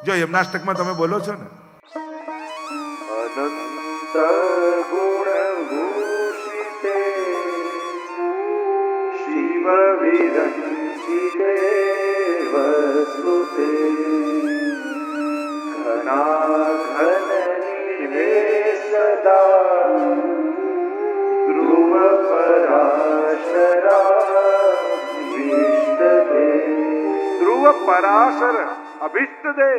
જો યમનાષ્ટકમાં તમે બોલો છો ને, અનંત ગુણ ભૂષિતે શિવ વિરંચિતે વસ્તુતે ઘનાઘન નિધે સદા ધ્રુવ પરાશરા વિષ્ટતે. ધ્રુવ પરાશર અભિષ્ટ દે.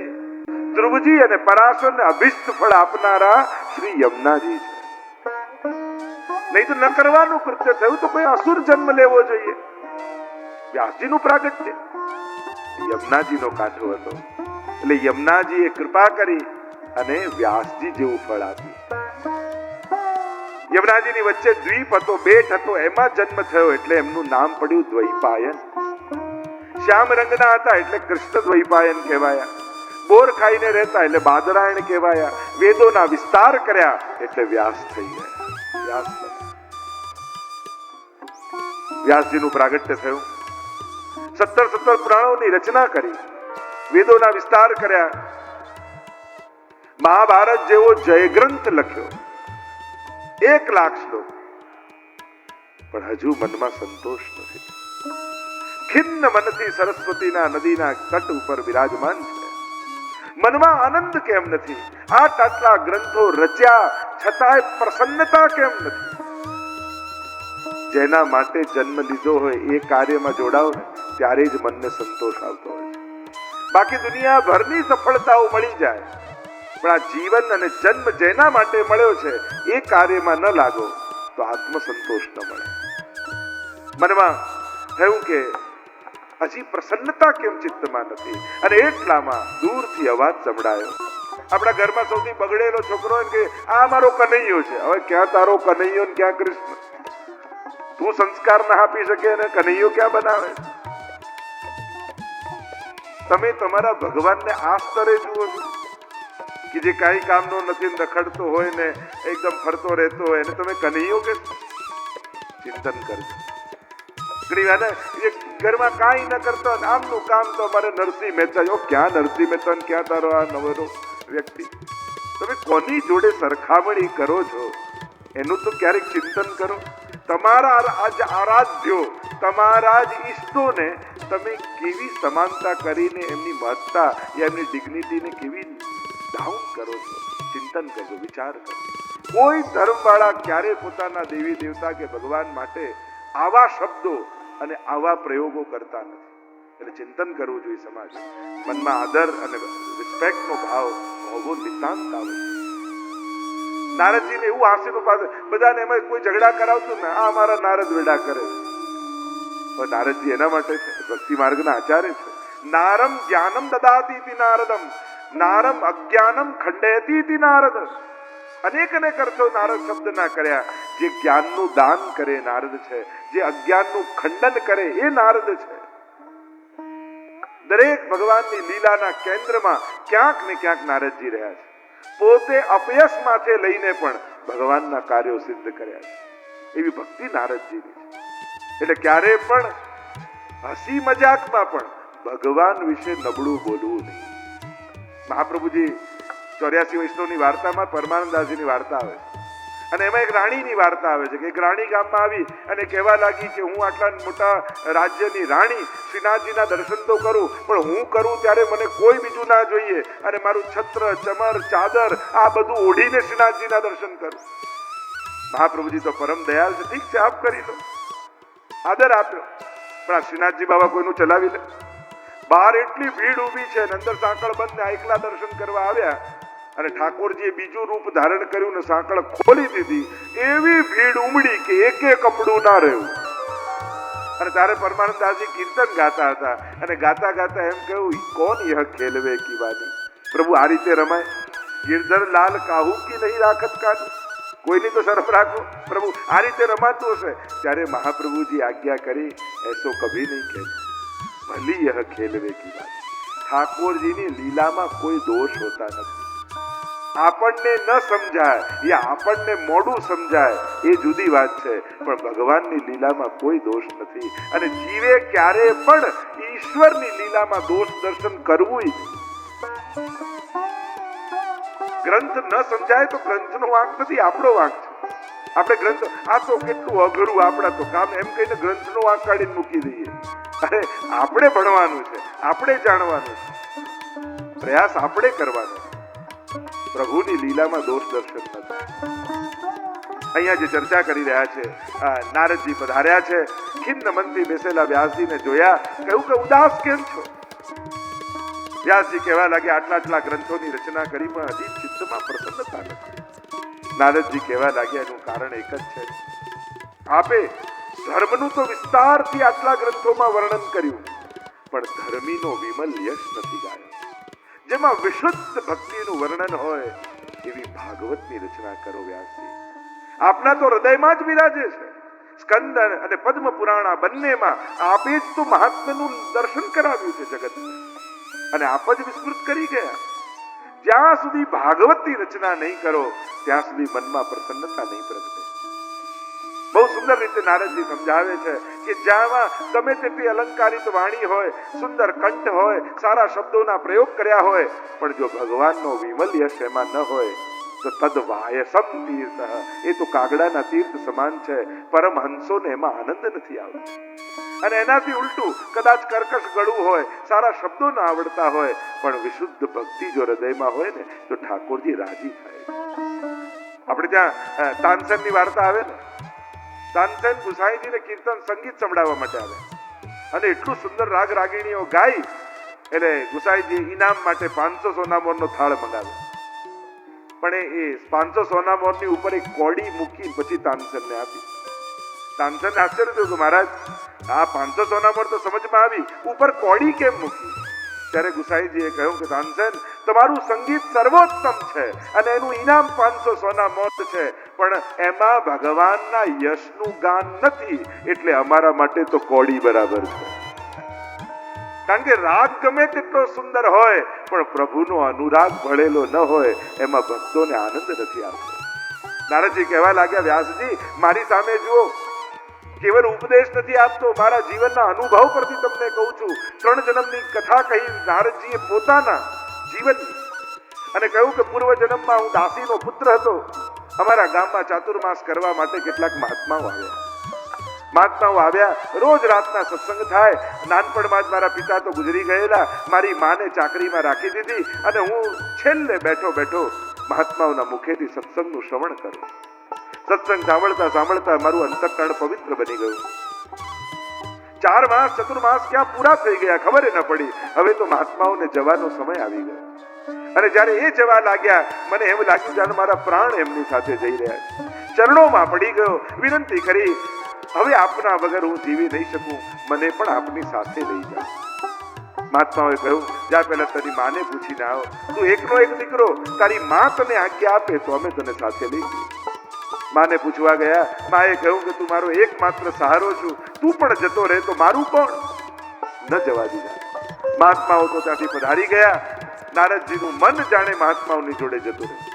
ધ્રુવજી અને પરાશર ને અભિષ્ટ ફળ આપનારા શ્રી યમુનાજી છે. નહીં તો ન કરવાનું કૃત્ય થયું તો કોઈ અસુર જન્મ લેવો જોઈએ. વ્યાસજી નું પ્રાગટ્ય યમુનાજી નો કાંઠો હતો એટલે યમુનાજીએ કૃપા કરી અને વ્યાસજી જેવું ફળ આપ્યું. યમુનાજીની વચ્ચે દ્વીપ હતો, બેટ હતો, એમાં જન્મ થયો એટલે એમનું નામ પડ્યું દ્વૈપાયન. શ્યામ રંગના હતા એટલે કૃષ્ણ દ્વૈપાયન કહેવાયા. બોર ખાઈને રહેતા એટલે બાદરાયણ કહેવાયા. વેદોના વિસ્તાર કર્યા એટલે વ્યાસ થઈ ગયા. વ્યાસજીનું પ્રાગટ્ય થયું. 17 પુરાણોની રચના કરી, વેદોના વિસ્તાર કર્યા, મહાભારત જેવો જયગ્રંથ લખ્યો, 1 લાખ શ્લોક. પણ હજુ મનમાં સંતોષ નથી. ખિન્ન મનથી સરસ્વતીના નદીના તટ ઉપર બિરાજમાન છે. મનમાં આનંદ કેમ નથી? આટલા ગ્રંથો રચ્યા છતાંય પ્રસન્નતા કેમ નથી? જેના માટે જન્મ લીધો હોય એ કાર્યમાં જોડાઓ ને ત્યારે જ મનને સંતોષ આવતો હોય છે. બાકી દુનિયાભરની સફળતાઓ મળી જાય પણ આ જીવન અને જન્મ જેના માટે મળ્યો છે એ કાર્યમાં ન લાગો તો આત્મસંતોષ ન મળે. મનમાં થયું કે હજી પ્રસન્નતા કેમ ચિત્તમાં નથી, અને એટલામાં દૂરથી અવાજ સંભળાયો. આપણા ઘરમાં સૌથી બગડેલો છોકરો કે આ મારો કનૈયો છે. હવે ક્યાં તારો કનૈયો ને ક્યાં કૃષ્ણ? તું સંસ્કાર ના આપી શકે અને કનૈયો ક્યાં બનાવે? તમે તમારા ભગવાનને આ સ્તરે જુઓ છો કે જે કાંઈ કામનો નથી, રખડતો હોય ને એકદમ ફરતો રહેતો હોય અને તમે કનૈયો કે? ચિંતન કરજો. ઘરમાં કાંઈ ન કરતો, આમનું કામ તો અમારે નરસિંહ મહેતા. ક્યાં નરસિંહ મહેતા ને ક્યાં તારો આ નવરો વ્યક્તિ? તમે કોની જોડે સરખામણી કરો છો એનું તો ક્યારેક ચિંતન કરો. તમારા આરાધ્યો, તમારા જ ઈષ્ટોને તમે કેવી સમાનતા કરીને એમની મહત્તા યા એમની ડિગ્નિટીને કેવી ડાઉન કરો છો? ચિંતન કરજો, વિચાર કરો. કોઈ ધર્મવાળા ક્યારે પોતાના દેવી દેવતા કે ભગવાન માટે આવા શબ્દો અને આવા પ્રયોગો કરતા નથી. એટલે ચિંતન કરવું જોઈએ. સમાજ મનમાં આદર અને રિસ્પેક્ટ નો ભાવ હોવો નિતાંત આવશ્યક. નારદજીને એવું હાસ્યનું પાત્ર, બધાને એમાં કોઈ ઝઘડા કરાવતું ને આ મારા નારદ વેડા કરે. પણ નારદજી એના માટે છે, ભક્તિ માર્ગના આચાર્ય છે. નારમ જ્ઞાનમ દદાતી નારદમ, નારમ અજ્ઞાનમ ખંડયતી નારદ. અનેક અર્થો નારદ શબ્દ ના કર્યા. જે જ્ઞાનનું દાન કરે નારદ છે, જે અજ્ઞાનનું ખંડન કરે એ નારદ છે. દરેક ભગવાનની લીલાના કેન્દ્રમાં ક્યાંક ને ક્યાંક નારદજી રહ્યા છે. પોતે અપયશ માથે લઈને પણ ભગવાનના કાર્યો સિદ્ધ કર્યા છે. એવી ભક્તિ નારદજીની છે. એટલે ક્યારે પણ હસી મજાકમાં પણ ભગવાન વિશે નબળું બોલવું નહીં. મહાપ્રભુજી 84 વૈષ્ણવની વાર્તામાં પરમાનંદાસજીની વાર્તા આવે છે અને એમાં એક રાણીની વાર્તા આવે છે કે એક રાણી ગામમાં આવી અને કહેવા લાગી કે હું આટલા મોટા રાજ્યની રાણી, શ્રીનાથજીના દર્શન તો કરું પણ હું કરું ત્યારે મને કોઈ બીજું ના જોઈએ અને મારું છત્ર, ચમર, ચાદર આ બધું ઓઢીને શ્રીનાથજીના દર્શન કરું. મહાપ્રભુજી તો પરમ દયાળ છે. ઠીક છે, આપ કરી લો. આદર આપ્યો. પણ આ શ્રીનાથજી બાબા કોઈનું ચલાવી લે? બહાર એટલી ભીડ ઊભી છે, અંદર સાંકળ બંધ, એકલા દર્શન કરવા આવ્યા અને ઠાકોરજીએ બીજું રૂપ ધારણ કર્યું ને સાંકળ ખોલી દીધી. એવી ભીડ ઉમડી કે એકે કપડું ના રહ્યું. અને ત્યારે પરમાનંદદાસજી કીર્તન ગાતા હતા અને ગાતા ગાતા એમ કહ્યું, કોણ યહ ખેલવે કી વાની? પ્રભુ આ રીતે રમાય? ગિરધર લાલ કાહુ કી નહીં રાખત કાન? કોઈની તો શરમ રાખો પ્રભુ, આ રીતે રમાતું હશે. ત્યારે મહાપ્રભુજી આજ્ઞા કરી, એસો કભી નહીં ખેલ, ભલી યહ ખેલવે કી વાની. ઠાકોરજીની લીલામાં કોઈ દોષ હોતા નથી. આપણને ન સમજાય યા આપણને મોડું સમજાય એ જુદી વાત છે, પણ ભગવાનની લીલામાં કોઈ દોષ નથી. અને જીવે ક્યારે પણ ઈશ્વરની લીલામાં દોષ દર્શન કરવું જ નહીં. ગ્રંથ ન સમજાય તો ગ્રંથનો વાંક નથી, આપણો વાંક છે. આપણે ગ્રંથ આ તો કેટલું અઘરું આપણા તો કામ એમ કહીને ગ્રંથનો વાંક કાઢીને મૂકી દઈએ. અરે આપણે ભણવાનું છે, આપણે જાણવાનું છે, પ્રયાસ આપણે કરવાનો. પ્રભુની લીલામાં દોષ દર્શન નથી. અહીંયા જે ચર્ચા કરી રહ્યા છે, નારદજી પધાર્યા છે, ખિન્ન મનથી બેસેલા વ્યાસજીને જોયા, કહ્યું કે ઉદાસ કેમ છો? વ્યાસજી કહેવા લાગ્યા, આટલા ગ્રંથોની રચના કરી પણ હજી ચિત્તમાં પ્રસન્નતા નથી. નારદજી કહેવા લાગ્યા, એનું કારણ એક જ છે, આપે ધર્મનું તો વિસ્તારથી આટલા ગ્રંથોમાં વર્ણન કર્યું, પણ ધર્મીનો વિમલ યશ નથી ગાયો. જેમાં વિશુદ્ધ ભક્તિનું વર્ણન હોય એવી ભાગવતની રચના કરો વ્યાસજી. આપના તો હૃદયમાં જ બિરાજે છે. સ્કંદ અને પદ્મ પુરાણ આ બંનેમાં આપે જ તો મહાત્મ્યનું દર્શન કરાવ્યું છે જગતને, અને આપ જ વિસ્મૃત કરી ગયા. જ્યાં સુધી ભાગવતની રચના નહીં કરો ત્યાં સુધી મનમાં પ્રસન્નતા નહીં પ્રગટે. બહુ સુંદર રીતે નારદજી સમજાવે છે કે જ્યાં ગમે તેટલી અલંકારિત વાણી હોય, સુંદર કંઠ હોય, સારા શબ્દોના પ્રયોગ કર્યા હોય, પણ જો ભગવાનનો વિમલ યશ એમાં ન હોય તો તદ વાયસમ તીર્થ, એ તો કાગડાના તીર્થ સમાન છે. પરમહંસોને એમાં આનંદ નથી આવતો. અને એનાથી ઉલટું કદાચ કર્કશ ગળું હોય, સારા શબ્દો ન આવડતા હોય, પણ વિશુદ્ધ ભક્તિ જો હૃદયમાં હોય ને તો ઠાકોરજી રાજી થાય. આપણે ત્યાં તાનસેનની વાર્તા આવે ને, તાનસેન ગુસાઈજીને કીર્તન સંગીત સંભળાવવા માટે આવે, અને એટલું સુંદર રાગ રાગીણીઓ ગાઈ, એટલે ગુસાઈજી ઇનામ માટે 500 સોનામોરનો થાળ મંગાવે. પણ એ 500 સોનામોરની ઉપર એક કોડી મૂકી પછી તાનસેનને આપી. તાનસેનને આશ્ચર્ય થયું કે મહારાજ, આ 500 સોનામોર તો સમજમાં આવી, ઉપર કોડી કેમ મૂકી? ત્યારે ગુસાઈજીએ કહ્યું કે તાનસેન, તમારું સંગીત સર્વોત્તમ છે અને એનું ઇનામ 500 સોનામોર છે, પણ એમાં ભગવાનના યશનું ગાન નથી, એટલે અમારા માટે તો કોડી બરાબર છે. કારણ કે રાગ ગમે તેટલો સુંદર હોય, પણ પ્રભુનો અનુરાગ ભળેલો ન હોય એમાં ભક્તોને આનંદ નથી આવતો. નારદજી કહેવા લાગ્યા, વ્યાસજી મારી સામે જુઓ, કેવળ ઉપદેશ નથી આપતો, મારા જીવનના અનુભવ પરથી તમને કહું છું. 3 જન્મની કથા કહી નારદજીએ પોતાના જીવનની, અને કહ્યું કે પૂર્વ જન્મમાં હું દાસીનો પુત્ર હતો. અમારા ગામમાં ચાતુર્માસ કરવા માટે કેટલાક મહાત્માઓ આવ્યા. રોજ રાતના સત્સંગ થાય. નાનપણમાં જ મારા પિતા તો ગુજરી ગયેલા, મારી માને ચાકરીમાં રાખી દીધી, અને હું છેલ્લે બેઠો મહાત્માઓના મુખેથી સત્સંગનું શ્રવણ કરું. સત્સંગ સાંભળતા સાંભળતા મારું અંતઃકરણ પવિત્ર બની ગયું. 4 માસ ચતુર્માસ ક્યાં પૂરા થઈ ગયા ખબર ન પડી. હવે તો મહાત્માઓને જવાનો સમય આવી ગયો, અને જ્યારે એ જવા લાગ્યા મને એમ લાગ્યું જાણે મારા પ્રાણ એમની સાથે જઈ રહ્યા છે. ચરણોમાં પડી ગયો, વિનંતી કરી, હવે આપના વગર હું જીવી નહીં શકું, મને પણ આપની સાથે લઈ જાઓ. મહાત્માઓએ કહ્યું, જા પહેલા તારી માને પૂછીને આવો, તું એકનો એક દીકરો, તારી મા તને આજ્ઞા આપે તો અમે તને સાથે લઈ જઈએ. માને પૂછવા ગયા. માએ કહ્યું કે તું મારો એકમાત્ર સહારો છું, તું પણ જતો રહે તો મારું કોણ? ન જવા દીધા. મહાત્માઓ તો ત્યાંથી પધારી ગયા. નારદજીનું મન જાણે મહાત્માઓની જોડે જતું રહ્યું.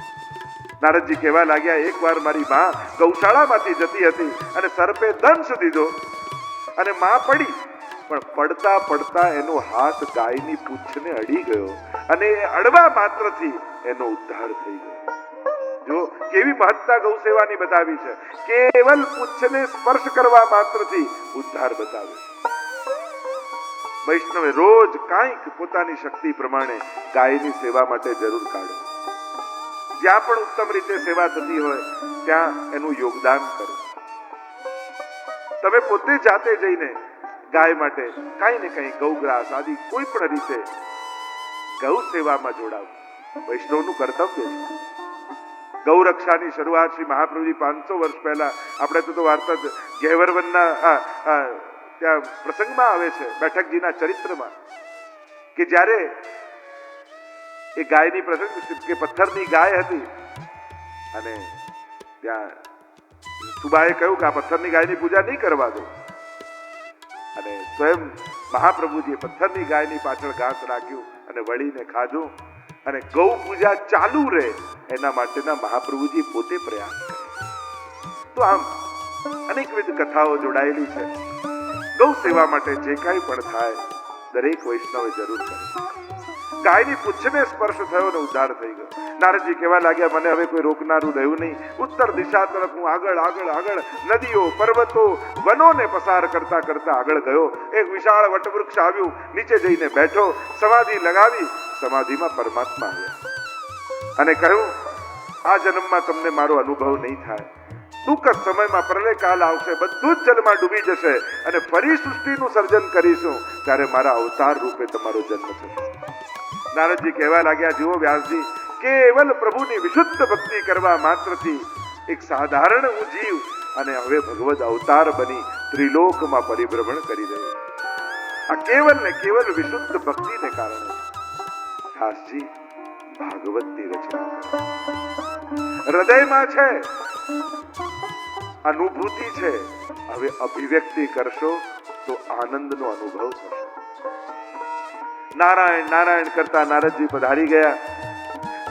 નારદજી કહેવા લાગ્યા, એકવાર મારી માં ગૌશાળામાંથી જતી હતી અને સર્પે દંશ દીધો, અને માં પડી, પણ પડતા પડતા એનો હાથ ગાયની પૂંછને અડી ગયો, અને એ અડવા માત્રથી એનો ઉદ્ધાર થઈ ગયો. જો કેવી મહત્તા ગૌ સેવાની બતાવી છે. કેવલ પૂંછને સ્પર્શ કરવા માત્રથી ઉદ્ધાર બતાવ્યો. વૈષ્ણવે રોજ કાંઈક પોતાની શક્તિ પ્રમાણે ગાયની સેવા માટે જરૂર કાઢો. જ્યાં પણ ઉત્તમ રીતે સેવા થતી હોય ત્યાં એનું યોગદાન કરો. તમે પોતે જાતે જઈને ગાય માટે કઈ ને કઈ ગૌગ્રાસ આદિ કોઈ પણ રીતે ગૌ સેવામાં જોડાવો. વૈષ્ણવનું કર્તવ્ય છે. ગૌ રક્ષાની શરૂઆત શ્રી મહાપ્રભુજી 500 વર્ષ પહેલા, આપણે તો વાર્તા ગેહવરવનના ત્યાં પ્રસંગમાં આવે છે, બેઠકજીના ચરિત્રમાં, કે જ્યારે એ ગાયની પ્રસંગ કે પથ્થરની ગાય હતી, અને ત્યાં સુબાએ કહ્યું કે આ પથ્થરની ગાયની પૂજા નહીં કરવા દો, અને સ્વયં મહાપ્રભુજીએ પથ્થરની ગાયની પાછળ ઘાસ રાખ્યું અને વળીને ખાધું, અને ગૌ પૂજા ચાલુ રહે એના માટેના મહાપ્રભુજી પોતે પ્રયાસ કરે. તો આમ અનેકવિધ કથાઓ જોડાયેલી છે. ગૌ સેવા માટે જે કાંઈ પણ થાય દરેક વૈષ્ણવે જરૂર કરે. ગાયની પૂંછને સ્પર્શ થયો ને ઉદ્ધાર થઈ ગયો. નારદજી કહેવા લાગ્યા, મને હવે કોઈ રોકનારું રહ્યું નહીં. ઉત્તર દિશા તરફ હું આગળ નદીઓ, પર્વતો, વનોને પસાર કરતા કરતા આગળ ગયો. એક વિશાળ વટવૃક્ષ આવ્યું, નીચે જઈને બેઠો, સમાધિ લગાવી. સમાધિમાં પરમાત્મા આવ્યા અને કહ્યું, આ જન્મમાં તમને મારો અનુભવ નહીં થાય. ટૂંક જ સમયમાં પ્રલય કાલ આવશે, બધું જ જલમાં ડૂબી જશે અને ફરી સૃષ્ટિનું સર્જન કરીશું, ત્યારે મારા અવતાર રૂપે તમારો જન્મ થશે. નારદજી કહેવા લાગ્યા, જુઓ વ્યાસજી, કેવલ પ્રભુની વિશુદ્ધ ભક્તિ કરવા માત્રથી એક સાધારણ હું જીવ અને હવે ભગવદ અવતાર બની ત્રિલોકમાં પરિભ્રમણ કરી રહ્યો. આ કેવલ ને કેવલ વિશુદ્ધ ભક્તિને કારણે વ્યાસજી ભાગવતની રચના હૃદયમાં છે, અનુભૂતિ છે. હવે અભિવ્યક્તિ કરશો તો આનંદનો અનુભવ થશે. નારાયણ નારાયણ કરતા નારદજી પધારી ગયા.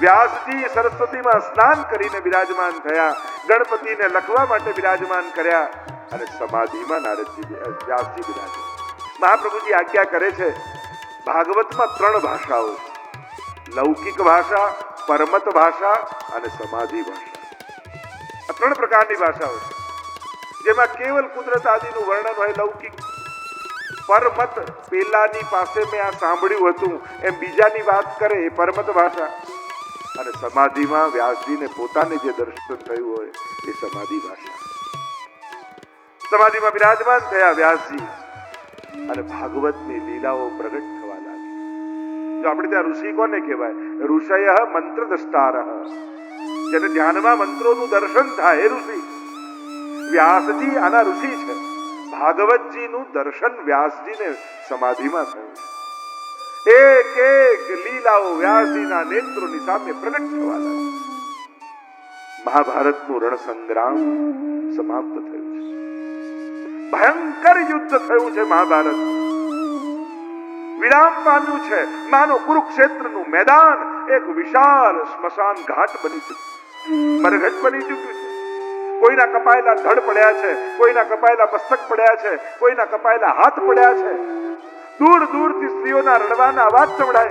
વ્યાસજી સરસ્વતીમાં સ્નાન કરીને બિરાજમાન થયા. ગણપતિને લખવા માટે બિરાજમાન કર્યા અને સમાધિમાં નારદજી વ્યાસજી બિરાજ્યા. મહાપ્રભુજી આજ્ઞા કરે છે, ભાગવતમાં 3 ભાષાઓ છે: લૌકિક ભાષા, પરમત ભાષા અને સમાધિ ભાષા. આ 3 પ્રકારની ભાષાઓ છે, જેમાં કેવલ કુદરત આદિનું વર્ણન હોય લૌકિક. પરમત, પેલાની પાસે મેં આ સાંભળ્યું હતું એમ બીજાની વાત કરે એ પરમત ભાષા. અને સમાધિમાં વ્યાસજીને પોતાને જે દર્શન થયું હોય એ સમાધિ ભાષા. સમાધિમાં બિરાજમાન થયા વ્યાસજી અને ભાગવતની લીલાઓ પ્રગટ થવા લાગી. જો આપણે ત્યાં ઋષિ કોને કહેવાય? ઋષય મંત્ર દ્રષ્ટારઃ. જેને ધ્યાનમાં મંત્રોનું દર્શન થાય એ ઋષિ. વ્યાસજી આના ઋષિ છે. ભાગવતજીનું દર્શન વ્યાસજીને સમાધિમાં થયું. એક એક લીલાઓ વ્યાસજીના નેત્રોની સામે પ્રગટ થવા લાગી. મહાભારતનું રણસંગ્રામ સમાપ્ત થયું છે. ભયંકર યુદ્ધ થયું છે. મહાભારત વિરામ પામ્યું છે. માનો કુરુક્ષેત્રનું મેદાન એક વિશાળ સ્મશાન ઘાટ બની ચૂક્યું, મરઘટ બની ચૂક્યું છે. કોઈના કપાયેલા ધડ પડ્યા છે, કોઈના કપાયેલા મસ્તક પડ્યા છે, કોઈના કપાયેલા હાથ પડ્યા છે. દૂર દૂરથી સ્ત્રીઓના રડવાના અવાજ સંભળાય.